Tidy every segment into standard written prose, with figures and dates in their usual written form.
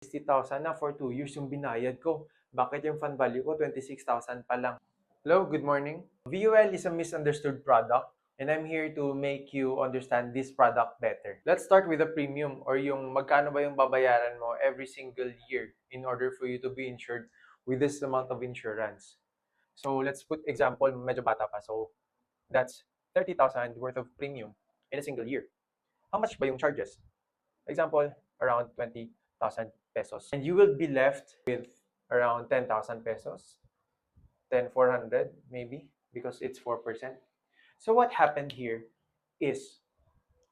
60,000 na for 2 years yung binayad ko. Bakit yung fund value ko 26,000 pa lang? Hello, good morning. VUL is a misunderstood product and I'm here to make you understand this product better. Let's start with the premium or yung magkano ba yung babayaran mo every single year in order for you to be insured with this amount of insurance. So let's put example, medyo bata pa. So that's 30,000 worth of premium in a single year. How much ba yung charges? Example, around 20,000 pesos. And you will be left with around 10,000 pesos, 10,400 maybe, because it's 4%. So what happened here is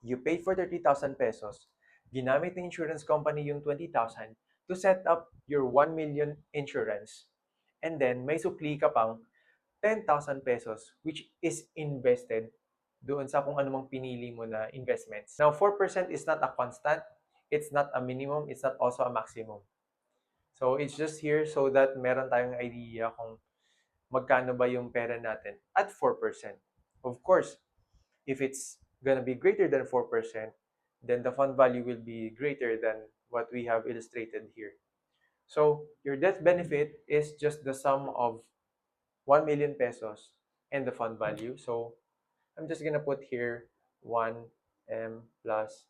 you paid for 30,000 pesos, ginamit ng insurance company yung 20,000 to set up your 1 million insurance. And then may supli ka pang 10,000 pesos which is invested doon sa kung ano mang pinili mo na investments. Now, 4% is not a constant, it's not a minimum, it's not also a maximum. So, it's just here so that meron tayong idea kung magkano ba yung pera natin at 4%. Of course, if it's gonna be greater than 4%, then the fund value will be greater than what we have illustrated here. So, your death benefit is just the sum of 1 million pesos and the fund value. So, I'm just gonna put here 1M plus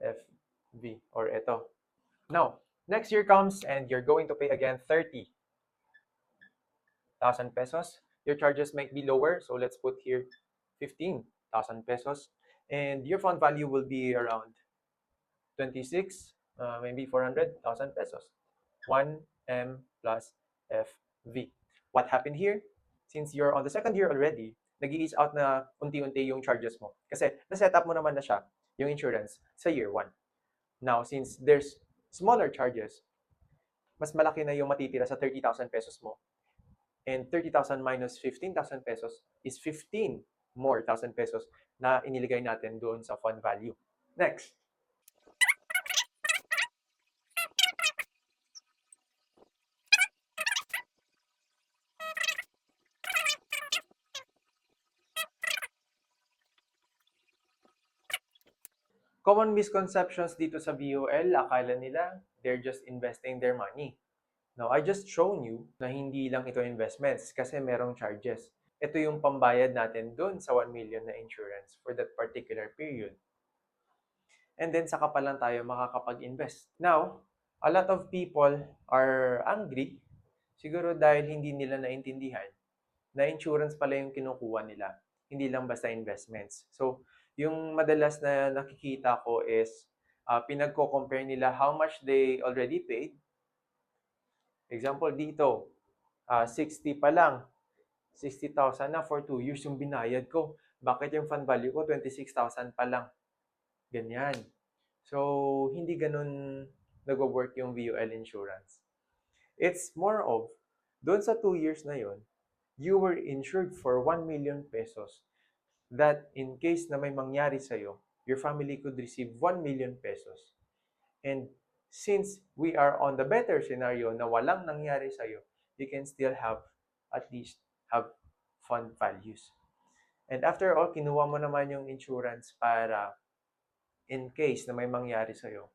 FV or ito. Now, next year comes and you're going to pay again 30,000 pesos. Your charges might be lower, so let's put here 15,000 pesos. And your fund value will be around 26, maybe 400,000 pesos. 1M plus FV. What happened here? Since you're on the second year already, nag-ease out na unti-unti yung charges mo. Kasi na-set up mo naman na siya, yung insurance, sa year 1. Now, since there's smaller charges, mas malaki na yung matitira sa 30,000 pesos mo. And 30,000 minus 15,000 pesos is 15 more thousand pesos na iniligay natin doon sa fund value. Next. Common misconceptions dito sa VUL, akala nila they're just investing their money. Now, I just shown you na hindi lang ito investments kasi merong charges. Ito yung pambayad natin doon sa 1 million na insurance for that particular period. And then, saka pa lang tayo makakapag-invest. Now, a lot of people are angry, siguro dahil hindi nila naintindihan na insurance pala yung kinukuha nila, hindi lang basta investments. So, yung madalas na nakikita ko is pinagko-compare nila how much they already paid. Example dito, 60 pa lang, 60,000 na for 2 years yung binayad ko. Bakit yung fund value ko 26,000 pa lang? Ganyan. So, hindi ganun nag-work yung VUL insurance. It's more of, doon sa 2 years na yon, you were insured for 1 million pesos that in case na may mangyari sa'yo, your family could receive 1 million pesos. And since we are on the better scenario na walang nangyari sa'yo, you can still have, at least, have fund values. And after all, kinuha mo naman yung insurance para in case na may mangyari sa'yo,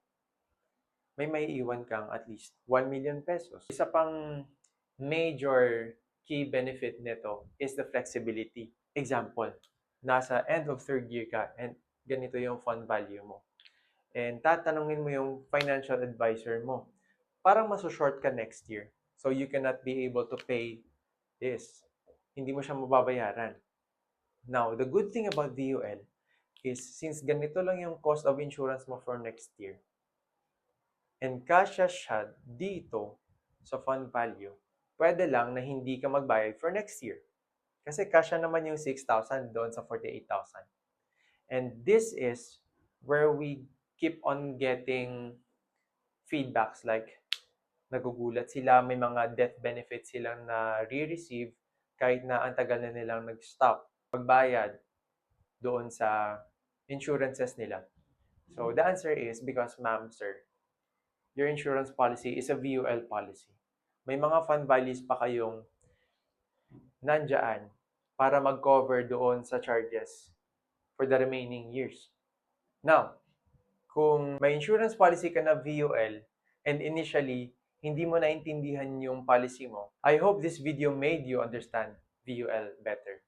may maiiwan kang at least 1 million pesos. Isa pang major key benefit nito is the flexibility. Example, nasa end of third year ka and ganito yung fund value mo. And tatanungin mo yung financial advisor mo, parang maso-short ka next year. So you cannot be able to pay this. Hindi mo siya mababayaran. Now, the good thing about VUL is since ganito lang yung cost of insurance mo for next year, and kasya siya dito sa fund value, pwede lang na hindi ka magbayad for next year. Kasi kasya naman yung 6,000 doon sa 48,000. And this is where we keep on getting feedbacks like nagugulat sila, may mga death benefits silang na re-receive kahit na ang tagal na nilang nag-stop magbayad doon sa insurances nila. So the answer is because, ma'am, sir, your insurance policy is a VUL policy. May mga fund values pa kayong nandyan para mag-cover doon sa charges for the remaining years. Now, kung may insurance policy ka na VUL and initially, hindi mo naintindihan yung policy mo, I hope this video made you understand VUL better.